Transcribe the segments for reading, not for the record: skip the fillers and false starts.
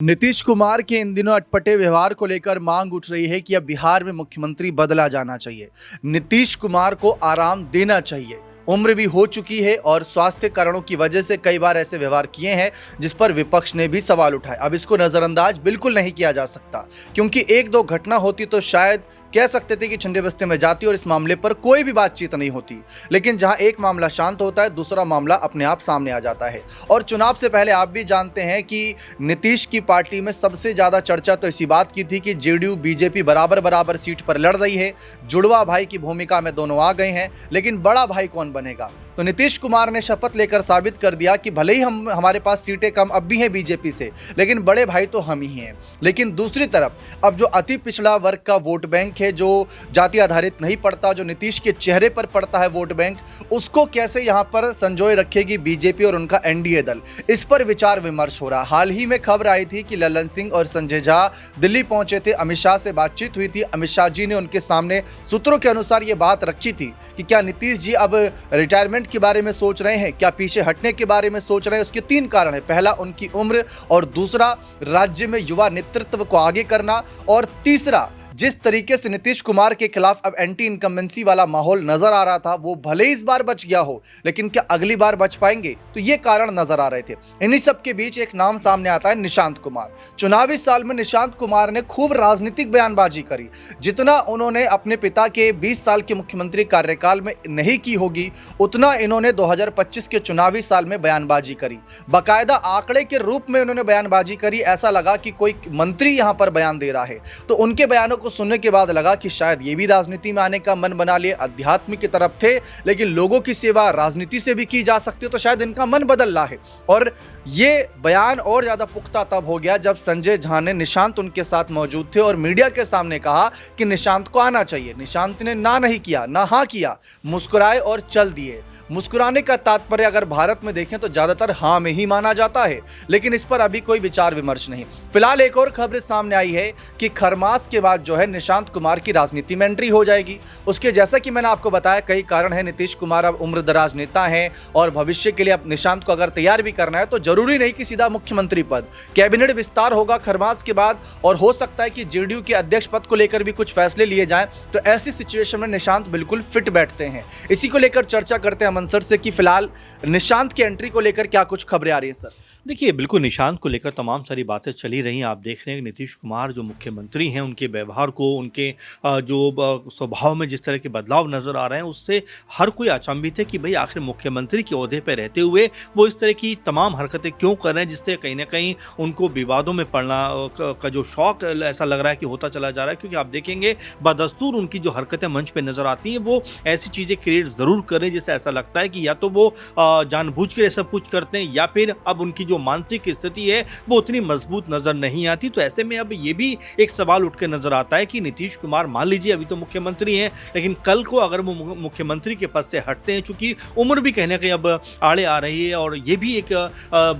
नीतीश कुमार के इन दिनों अटपटे व्यवहार को लेकर मांग उठ रही है कि अब बिहार में मुख्यमंत्री बदला जाना चाहिए। नीतीश कुमार को आराम देना चाहिए। उम्र भी हो चुकी है और स्वास्थ्य कारणों की वजह से कई बार ऐसे व्यवहार किए हैं जिस पर विपक्ष ने भी सवाल उठाए। अब इसको नजरअंदाज बिल्कुल नहीं किया जा सकता, क्योंकि एक दो घटना होती तो शायद कह सकते थे कि ठंडे बस्ते में जाती और इस मामले पर कोई भी बातचीत नहीं होती। लेकिन जहां एक मामला शांत होता है, दूसरा मामला अपने आप सामने आ जाता है। और चुनाव से पहले आप भी जानते हैं कि नीतीश की पार्टी में सबसे ज्यादा चर्चा तो इसी बात की थी कि जेडीयू बीजेपी बराबर बराबर सीट पर लड़ रही है, जुड़वा भाई की भूमिका में दोनों आ गए हैं, लेकिन बड़ा भाई कौन बनेगा। तो नीतीश कुमार ने शपथ लेकर साबित कर दिया कि भले ही हमारे पास सीटें कम अब भी हैं बीजेपी से, लेकिन बड़े भाई तो हम ही हैं। लेकिन दूसरी तरफ अब जो अति पिछड़ा वर्ग का वोट बैंक है, जो जाति आधारित नहीं पड़ता, जो नीतीश के चेहरे पर पड़ता है वोट बैंक, उसको कैसे यहां पर संजोए रखेगी बीजेपी और उनका एनडीए दल, इस पर विचार विमर्श हो रहा। हाल ही में खबर आई थी कि ललन सिंह और संजय झा दिल्ली पहुंचे थे, अमित शाह से बातचीत हुई थी। अमित शाह जी ने उनके सामने सूत्रों के अनुसार यह बात रखी थी कि क्या नीतीश जी अब रिटायरमेंट के बारे में सोच रहे हैं, क्या पीछे हटने के बारे में सोच रहे हैं। उसके तीन कारण है। पहला, उनकी उम्र, और दूसरा, राज्य में युवा नेतृत्व को आगे करना, और तीसरा, जिस तरीके से नीतीश कुमार के खिलाफ अब एंटी इनकम्बेंसी वाला माहौल नजर आ रहा था, वो भले इस बार बच गया हो, लेकिन क्या अगली बार बच पाएंगे। तो ये कारण नजर आ रहे थे। इन्हीं सब के बीच एक नाम सामने आता है, निशांत कुमार। चुनावी साल में निशांत कुमार ने खूब राजनीतिक बयानबाजी करी। जितना उन्होंने अपने पिता के 20 साल के मुख्यमंत्री कार्यकाल में नहीं की होगी, उतना इन्होंने 2025 के चुनावी साल में बयानबाजी करी। बाकायदा आंकड़े के रूप में उन्होंने बयानबाजी करी। ऐसा लगा कि कोई मंत्री यहां पर बयान दे रहा है। तो उनके बयानों को सुनने के बाद लगा कि शायद ये भी राजनीति में आने का मन बना लिए। अध्यात्म की तरफ थे, लेकिन लोगों की सेवा राजनीति से भी की जा सकती है, तो शायद इनका मन बदल रहा है। और ये बयान और ज्यादा पुख्ता तब हो गया जब संजय झा ने, निशांत उनके साथ मौजूद थे, और मीडिया के सामने कहा कि निशांत को आना चाहिए। निशांत ने ना नहीं किया, ना हाँ किया, मुस्कुराए और चल दिए। मुस्कुराने का तात्पर्य अगर भारत में देखें तो ज्यादातर हाँ में ही माना जाता है, लेकिन इस पर अभी कोई विचार विमर्श नहीं। फिलहाल एक और खबर सामने आई है कि खरमास के बाद जो है निशांत कुमार की राजनीति में एंट्री हो जाएगी। उसके जैसा कि मैंने आपको बताया, कई कारण है। नीतीश कुमार अब उम्रदराज नेता हैं और भविष्य के लिए अब निशांत को अगर तैयार भी करना है तो जरूरी नहीं कि सीधा मुख्यमंत्री पद, कैबिनेट विस्तार होगा खरमास के बाद, और हो सकता है कि जेडीयू के अध्यक्ष पद को लेकर भी कुछ फैसले लिए जाएं। तो ऐसी सिचुएशन में निशांत बिल्कुल फिट बैठते हैं। इसी को लेकर चर्चा करते हैं अमन सर से कि फिलहाल निशांत की एंट्री को लेकर क्या कुछ खबरें आ रही हैं सर। देखिए, बिल्कुल निशांत को लेकर तमाम सारी बातें चली रही हैं। आप देख रहे हैं कि नीतीश कुमार जो मुख्यमंत्री हैं, उनके व्यवहार को, उनके स्वभाव में जिस तरह के बदलाव नज़र आ रहे हैं, उससे हर कोई अचंभित है कि भाई आखिर मुख्यमंत्री के ओहदे पर रहते हुए वो इस तरह की तमाम हरकतें क्यों कर रहे हैं, जिससे कहीं ना कहीं उनको विवादों में पड़ना का जो शौक ऐसा लग रहा है कि होता चला जा रहा है। क्योंकि आप देखेंगे बदस्तूर उनकी जो हरकतें मंच पर नज़र आती हैं, वो ऐसी चीज़ें क्रिएट ज़रूर कर रहे हैं जिससे ऐसा लगता है कि या तो वो जानबूझ कर सब कुछ करते हैं, या फिर अब उनकी जो मानसिक स्थिति है वो उतनी मजबूत नजर नहीं आती। तो ऐसे में अब ये भी एक सवाल उठ के नजर आता है कि नीतीश कुमार, मान लीजिए अभी तो मुख्यमंत्री हैं, लेकिन कल को अगर वो मुख्यमंत्री के पद से हटते हैं, चूंकि उम्र भी कहने कहीं अब आड़े आ रही है और ये भी एक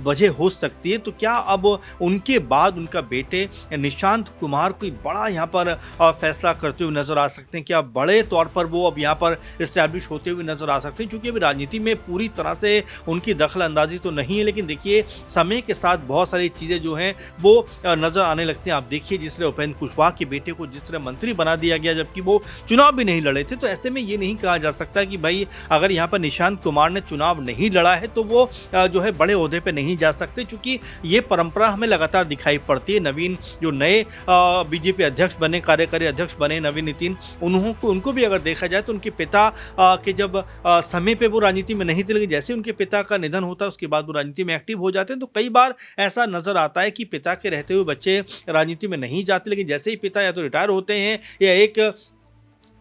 वजह हो सकती है, तो क्या अब उनके बाद उनका बेटे निशांत कुमार कोई बड़ा यहाँ पर फैसला करते हुए नजर आ सकते हैं? क्या बड़े तौर पर वो अब यहाँ पर इस्टेब्लिश होते हुए नजर आ सकते हैं? चूंकि अभी राजनीति में पूरी तरह से उनकी दखल अंदाजी तो नहीं है, लेकिन देखिए समय के साथ बहुत सारी चीज़ें जो हैं वो नज़र आने लगती हैं। आप देखिए जिस तरह उपेंद्र कुशवाहा के बेटे को जिस तरह मंत्री बना दिया गया, जबकि वो चुनाव भी नहीं लड़े थे। तो ऐसे में ये नहीं कहा जा सकता कि भाई अगर यहाँ पर निशांत कुमार ने चुनाव नहीं लड़ा है तो वो जो है बड़े ओहदे पे नहीं जा सकते, क्योंकि ये परंपरा हमें लगातार दिखाई पड़ती है। नवीन जो नए बीजेपी अध्यक्ष बने, कार्यकारी अध्यक्ष बने, नवीन नितिन, उनको भी अगर देखा जाए तो उनके पिता के जब समय पर वो राजनीति में नहीं थे, लेकिन जैसे उनके पिता का निधन होता है उसके बाद वो राजनीति में एक्टिव हो जाते हैं। तो कई बार ऐसा नजर आता है कि पिता के रहते हुए बच्चे राजनीति में नहीं जाते, लेकिन जैसे ही पिता या तो रिटायर होते हैं या एक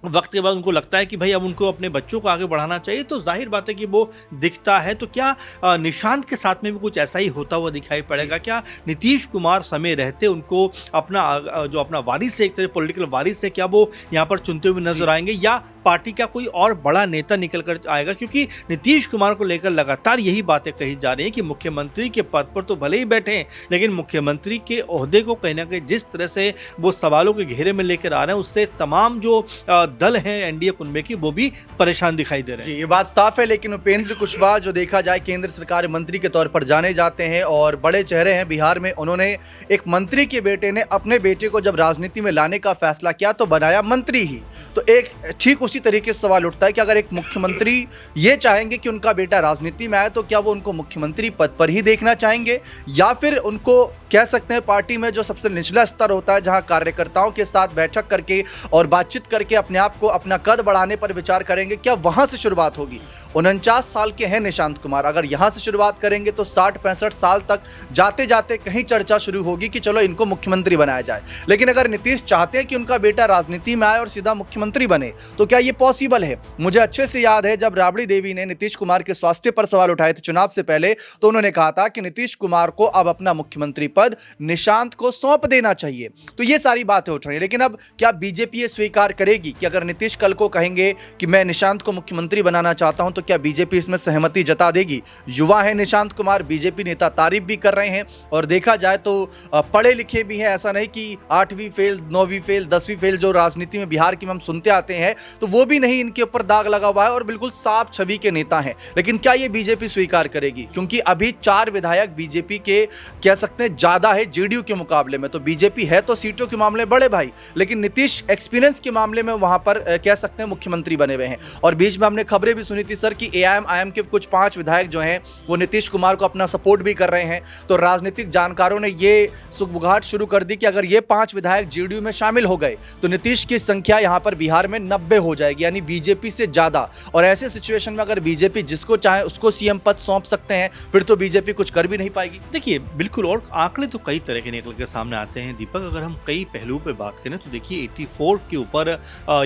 वक्त के बाद उनको लगता है कि भाई अब उनको अपने बच्चों को आगे बढ़ाना चाहिए, तो जाहिर बात है कि वो दिखता है। तो क्या निशांत के साथ में भी कुछ ऐसा ही होता हुआ दिखाई पड़ेगा? क्या नीतीश कुमार समय रहते उनको अपना वारिस है, एक तरह पॉलिटिकल वारिस है, क्या वो यहाँ पर चुनते हुए नजर आएंगे, या पार्टी का कोई और बड़ा नेता निकल कर आएगा? क्योंकि नीतीश कुमार को लेकर लगातार यही बातें कही जा रही हैं कि मुख्यमंत्री के पद पर तो भले ही बैठे हैं, लेकिन मुख्यमंत्री के ओहदे को कहीं ना कहीं जिस तरह से वो सवालों के घेरे में लेकर आ रहे हैं, उससे तमाम जो दल हैं एनडीए उनमें की वो भी परेशान दिखाई दे रहे हैं। जी, ये बात साफ है, लेकिन उपेंद्र कुशवाहा जो देखा जाए केंद्र सरकार मंत्री के तौर पर जाने जाते हैं और बड़े चेहरे हैं बिहार में। उन्होंने एक मंत्री के बेटे ने अपने बेटे को जब राजनीति में लाने का फैसला किया तो बनाया मंत्री ही। तो एक ठीक उसी तरीके से सवाल उठता है कि अगर एक मुख्यमंत्री ये चाहेंगे कि उनका बेटा राजनीति में आए तो क्या वो उनको मुख्यमंत्री पद पर ही देखना चाहेंगे, या फिर उनको कह सकते हैं पार्टी में जो सबसे निचला स्तर होता है जहां कार्यकर्ताओं के साथ बैठक करके और बातचीत करके अपने आप को अपना कद बढ़ाने पर विचार करेंगे, क्या वहां से शुरुआत होगी? 49 साल के हैं निशांत कुमार, अगर यहां से शुरुआत करेंगे तो 60-65 साल तक जाते जाते कहीं चर्चा शुरू होगी कि चलो इनको मुख्यमंत्री बनाया जाए। लेकिन अगर नीतीश चाहते हैं कि उनका बेटा राजनीति में आए और सीधा मुख्यमंत्री बने तो क्या ये पॉसिबल है? मुझे अच्छे से याद है जब राबड़ी देवी ने नीतीश कुमार के स्वास्थ्य पर सवाल उठाए थे चुनाव से पहले, तो उन्होंने कहा था कि नीतीश कुमार को अब अपना मुख्यमंत्री पद निशांत को सौंप देना चाहिए। तो ये सारी बातें उठ रही हैं, लेकिन अब क्या बीजेपी ये स्वीकार करेगी कि अगर नीतीश कल को कहेंगे कि मैं निशांत को मुख्यमंत्री बनाना चाहता हूं तो क्या बीजेपी इसमें सहमति जता देगी? युवा है निशांत कुमार, बीजेपी नेता तारीफ भी कर रहे हैं और देखा जाए तो पढ़े लिखे भी हैं। ऐसा नहीं कि 8वीं फेल, 9वीं फेल, 10वीं फेल जो राजनीति में बिहार की हम सुनते आते हैं तो वो भी नहीं, इनके ऊपर दाग लगा हुआ है और बिल्कुल साफ छवि के नेता हैं। लेकिन क्या ये बीजेपी स्वीकार करेगी? क्योंकि अभी 4 विधायक बीजेपी के कह सकते हैं ज्यादा है जेडीयू के मुकाबले में। तो बीजेपी है तो सीटों के मामले बड़े भाई, लेकिन नीतीश एक्सपीरियंस के मामले में वहां पर कह सकते हैं मुख्यमंत्री बने हुए हैं। और बीच में हमने खबरें भी सुनी थी सर कि एआईएम के कुछ 5 विधायक जो हैं वो नीतीश कुमार को अपना सपोर्ट भी कर रहे हैं। तो राजनीतिक जानकारों ने ये सुगबुगाहट शुरू कर दी कि अगर ये 5 विधायक जेडीयू में शामिल हो गए तो नीतीश की संख्या यहां पर बिहार में 90 हो जाएगी, यानी बीजेपी से ज्यादा। और ऐसे सिचुएशन में अगर बीजेपी जिसको चाहे उसको सीएम पद सौंप सकते हैं, फिर तो बीजेपी कुछ कर भी नहीं पाएगी। देखिए बिल्कुल, और आंकड़े तो कई तरह के निकल के सामने आते हैं दीपक। अगर हम कई पहलुओं पे बात करें तो देखिए 84 के ऊपर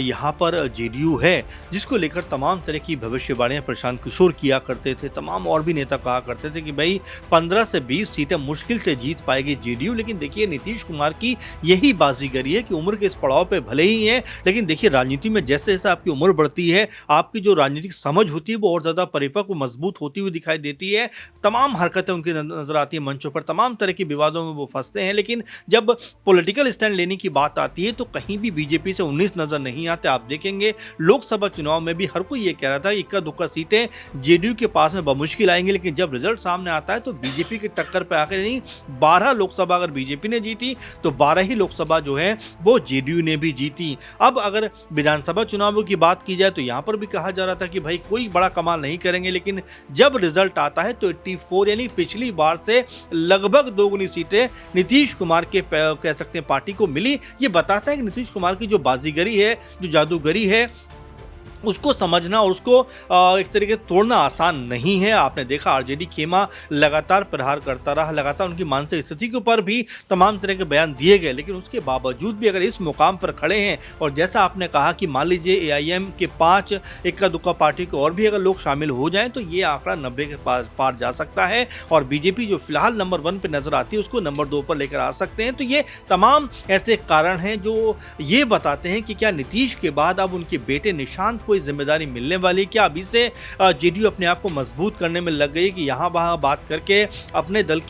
यहाँ पर जेडीयू है, जिसको लेकर तमाम तरह की भविष्यवाणियां प्रशांत किशोर किया करते थे, तमाम और भी नेता कहा करते थे कि भाई 15 से 20 सीटें मुश्किल से जीत पाएगी जेडीयू। लेकिन देखिए नीतीश कुमार की यही बाजीगरी है कि उम्र के इस पड़ाव पे भले ही है, लेकिन देखिए राजनीति में जैसे जैसे आपकी उम्र बढ़ती है आपकी जो राजनीतिक समझ होती है वो और ज्यादा परिपक्व मजबूत होती हुई दिखाई देती है। तमाम हरकतें उनकी नजर आती है मंचों पर, तमाम तरह के विवादों में वो फंसते हैं। लेकिन जब पॉलिटिकल स्टैंड लेने की बात आती है तो कहीं भी बीजेपी से 19 नजर नहीं आते। आप देखेंगे लोकसभा चुनाव में भी हर कोई ये कह रहा था इक्का दुक्का सीटें जेडीयू के पास में बमुश्किल आएंगी, लेकिन जब रिजल्ट सामने आता है तो बीजेपी की टक्कर पे आकर नहीं 12 लोकसभा अगर बीजेपी ने जीती तो 12 ही लोकसभा जो है वो जेडीयू ने भी जीती। अब अगर विधानसभा चुनावों की बात की जाए तो यहां पर भी कहा जा रहा था कि भाई कोई बड़ा कमाल नहीं करेंगे, लेकिन जब रिजल्ट आता है तो 84 यानी पिछली बार से लगभग दोगुनी सीटें नीतीश कुमार के कह सकते हैं पार्टी को मिली। ये बताता है कि नीतीश कुमार की जो बाजीगरी है, जो जादूगरी है, उसको समझना और उसको एक तरीके से तोड़ना आसान नहीं है। आपने देखा आरजेडी खेमा लगातार प्रहार करता रहा, लगातार उनकी मानसिक स्थिति के ऊपर भी तमाम तरह के बयान दिए गए, लेकिन उसके बावजूद भी अगर इस मुकाम पर खड़े हैं और जैसा आपने कहा कि मान लीजिए एआईएम के 5 इक्का दुक्का पार्टी के और भी अगर लोग शामिल हो जाएं तो ये आंकड़ा 90 के पार जा सकता है और बीजेपी जो फिलहाल नंबर 1 पर नजर आती है उसको नंबर 2 पर लेकर आ सकते हैं। तो ये तमाम ऐसे कारण हैं जो ये बताते हैं कि क्या नीतीश के बाद अब उनके बेटे निशांत कोई जिम्मेदारी मिलने वाली, क्या अभी से जेडीयू अपने आप को मजबूत करने में लग गई कि यहाँ वहाँ बात करके अपने दल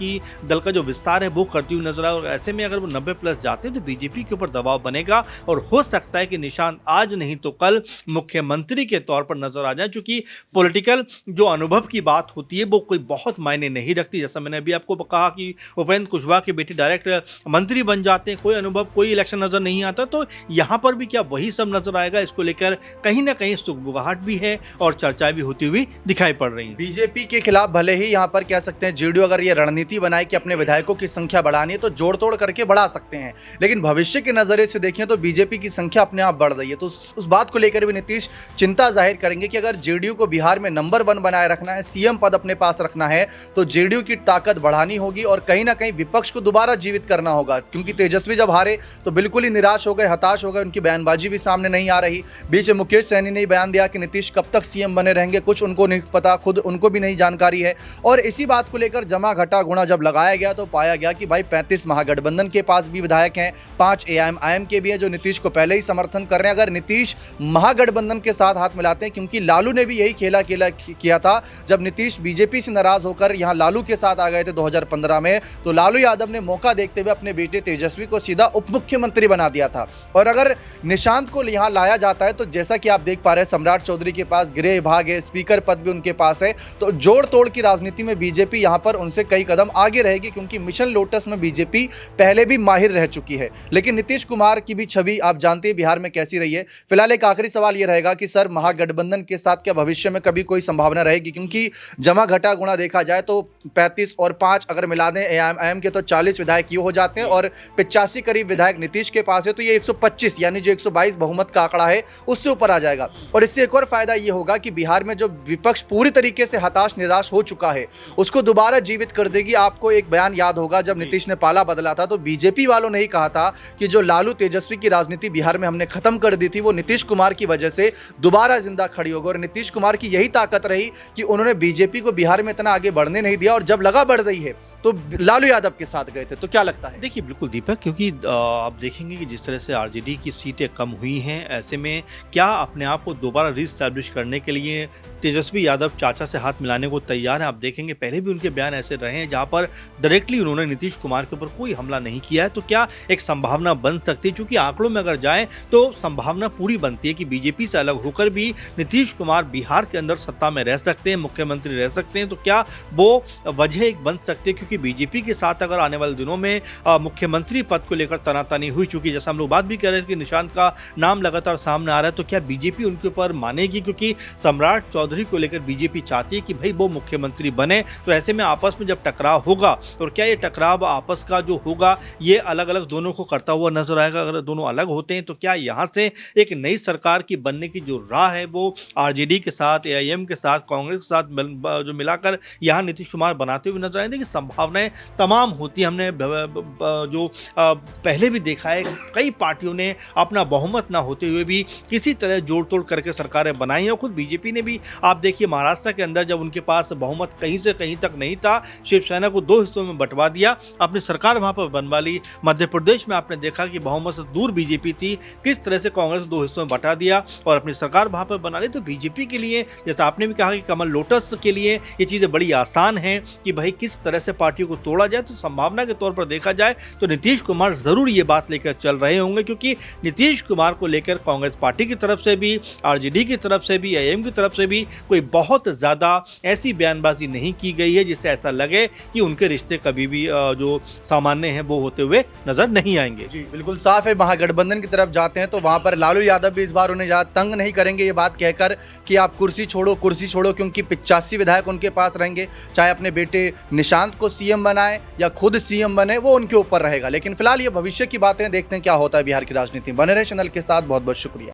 का जो विस्तार है वो करती हुई नजर आए। और ऐसे में अगर वो 90+ जाते हैं तो बीजेपी के ऊपर दबाव बनेगा और हो सकता है कि निशांत आज नहीं तो कल मुख्यमंत्री के तौर पर नजर आ जाए, क्योंकि पॉलिटिकल जो अनुभव की बात होती है वो कोई बहुत मायने नहीं रखती। जैसा मैंने अभी आपको कहा कि उपेंद्र कुशवाहा के बेटे डायरेक्ट मंत्री बन जाते हैं, कोई अनुभव कोई इलेक्शन नजर नहीं आता। तो यहाँ पर भी क्या वही सब नजर आएगा? इसको लेकर कहीं ना कहीं सुगबुगाहट भी है और चर्चाएं भी होती हुई दिखाई पड़ रही हैं। बीजेपी के खिलाफ भले ही यहाँ पर कह सकते हैं जेडीयू अगर ये रणनीति बनाए कि अपने विधायकों की संख्या बढ़ानी है तो जोड़ तोड़ करके बढ़ा सकते हैं, लेकिन भविष्य के नजरिए से देखें तो बीजेपी की संख्या अपने आप बढ़ रही है। तो उस बात को लेकर भी नीतीश चिंता जाहिर करेंगे कि अगर जेडीयू को बिहार में नंबर 1 बनाए रखना है, सीएम पद अपने पास रखना है, तो जेडीयू की ताकत बढ़ानी होगी और कहीं ना कहीं विपक्ष को दोबारा जीवित करना होगा। क्योंकि तेजस्वी जब हारे तो बिल्कुल ही निराश हो गए, हताश हो गए, उनकी बयानबाजी भी सामने नहीं आ रही। बीच में मुकेश सहनी ने ने बयान दिया कि नीतीश कब तक सीएम बने रहेंगे, कुछ उनको नहीं पता, खुद उनको भी नहीं जानकारी है। और इसी बात को लेकर जमा घटा गुणा जब लगाया गया तो पाया गया कि भाई 35 महागठबंधन के पास भी विधायक हैं, 5 एआईएम के भी हैं जो नीतीश को पहले ही समर्थन कर रहे हैं। अगर नीतीश महागठबंधन के साथ हाथ मिलाते हैं, क्योंकि लालू ने भी यही खेला किया था जब नीतीश बीजेपी से नाराज होकर यहां लालू के साथ आ गए थे 2015 में, तो लालू यादव ने मौका देखते हुए अपने बेटे तेजस्वी को सीधा उप मुख्यमंत्री बना दिया था। और अगर निशांत को यहां लाया जाता है तो जैसा कि आप देख पा रहे हैं, सम्राट चौधरी के पास गृह विभाग है, स्पीकर पद भी उनके पास है, तो जोड़ तोड़ की राजनीति में बीजेपी यहां पर उनसे कई कदम आगे रहेगी, क्योंकि मिशन लोटस में बीजेपी पहले भी माहिर रह चुकी है। लेकिन नीतीश कुमार की भी छवि आप जानते हैं बिहार में कैसी रही है। फिलहाल एक आखिरी सवाल यह रहेगा कि सर, महागठबंधन के साथ क्या भविष्य में कभी कोई संभावना रहेगी? क्योंकि जमा घटा गुणा देखा जाए तो 35 और 5 अगर मिला दें एआईएम के तो 40 विधायक ये हो जाते हैं, और 85 करीब विधायक नीतीश के पास है, तो ये 125 यानी जो 122 बहुमत का आंकड़ा है उससे ऊपर आ जाएगा। और इससे एक और फायदा ये होगा कि बिहार में जो विपक्ष पूरी तरीके से हताश निराश हो चुका है उसको दोबारा जीवित कर देगी। आपको एक बयान याद होगा, जब नीतीश ने पाला बदला था तो बीजेपी वालों ने ही कहा था कि जो लालू तेजस्वी की राजनीति बिहार में हमने खत्म कर दी थी वो नीतीश कुमार की वजह से दोबारा जिंदा खड़ी होगी। और नीतीश कुमार की यही ताकत रही कि उन्होंने बीजेपी को बिहार में इतना आगे बढ़ने नहीं दिया, और जब लगा बढ़ रही है तो लालू यादव के साथ गए थे। तो क्या लगता है? देखिए बिल्कुल दीपक, क्योंकि आप देखेंगे कि जिस तरह से आरजेडी की सीटें कम हुई हैं, ऐसे में क्या अपने आप को दोबारा रीस्टैब्लिश करने के लिए तेजस्वी यादव चाचा से हाथ मिलाने को तैयार हैं। आप देखेंगे पहले भी उनके बयान ऐसे रहे हैं जहां पर डायरेक्टली उन्होंने नीतीश कुमार के ऊपर कोई हमला नहीं किया है। तो क्या एक संभावना बन सकती है? क्योंकि आंकड़ों में अगर जाएं तो संभावना पूरी बनती है कि बीजेपी से अलग होकर भी नीतीश कुमार बिहार के अंदर सत्ता में रह सकते हैं, मुख्यमंत्री रह सकते हैं। तो क्या वो वजह एक बन सकती है? क्योंकि बीजेपी के साथ अगर आने वाले दिनों में मुख्यमंत्री पद को लेकर तनातनी हुई, चूंकि जैसा हम लोग बात भी कर रहे थे कि निशांत का नाम लगातार सामने आ रहा है, तो क्या बीजेपी उनके ऊपर मानेगी? क्योंकि सम्राट चौधरी को लेकर बीजेपी चाहती है कि भाई वो मुख्यमंत्री बने। तो ऐसे में आपस में जब टकराव होगा, और क्या ये टकराव आपस का जो होगा ये अलग अलग दोनों को करता हुआ नजर आएगा? अगर दोनों अलग होते हैं तो क्या यहाँ से एक नई सरकार की बनने की जो राह है वो आरजेडी के साथ, एआईएम के साथ, कांग्रेस के साथ जो मिलाकर यहाँ नीतीश कुमार बनाते हुए नजर आएंगे? कि संभावनाएं तमाम होती। हमने जो पहले भी देखा है, कई पार्टियों ने अपना बहुमत ना होते हुए भी किसी तरह जोड़ तोड़ करके सरकारें बनाई हैं। और खुद बीजेपी ने भी, आप देखिए महाराष्ट्र के अंदर जब उनके पास बहुमत कहीं से कहीं तक नहीं था, शिवसेना को 2 हिस्सों में बंटवा दिया, अपनी सरकार वहां पर बनवा ली। मध्य प्रदेश में आपने देखा कि बहुमत से दूर बीजेपी थी, किस तरह से कांग्रेस 2 हिस्सों में बंटा दिया और अपनी सरकार वहां पर बना ली। तो बीजेपी के लिए, जैसा आपने भी कहा कि कमल लोटस के लिए ये चीजें बड़ी आसान हैं कि भाई किस तरह से पार्टियों को तोड़ा जाए। तो संभावना के तौर पर देखा जाए तो नीतीश कुमार जरूर ये बात लेकर चल रहे होंगे, क्योंकि नीतीश कुमार को लेकर कांग्रेस पार्टी की तरफ से भी, आरजेडी की तरफ से भी, एआईएम की तरफ से भी कोई बहुत ज्यादा ऐसी बयानबाजी नहीं की गई है जिससे ऐसा लगे कि उनके रिश्ते कभी भी जो सामान्य हैं वो होते हुए नजर नहीं आएंगे। जी बिल्कुल साफ है। महागठबंधन की तरफ जाते हैं तो वहां पर लालू यादव भी इस बार उन्हें ज्यादा तंग नहीं करेंगे ये बात कहकर कि आप कुर्सी छोड़ो, क्योंकि 85 विधायक उनके पास रहेंगे। चाहे अपने बेटे निशांत को सीएम बनाए या खुद सीएम बने, वो उनके ऊपर रहेगा। लेकिन फिलहाल ये भविष्य की बातें, देखते हैं क्या होता है बिहार की राजनीति में। बने रहे चैनल के साथ, बहुत बहुत शुक्रिया।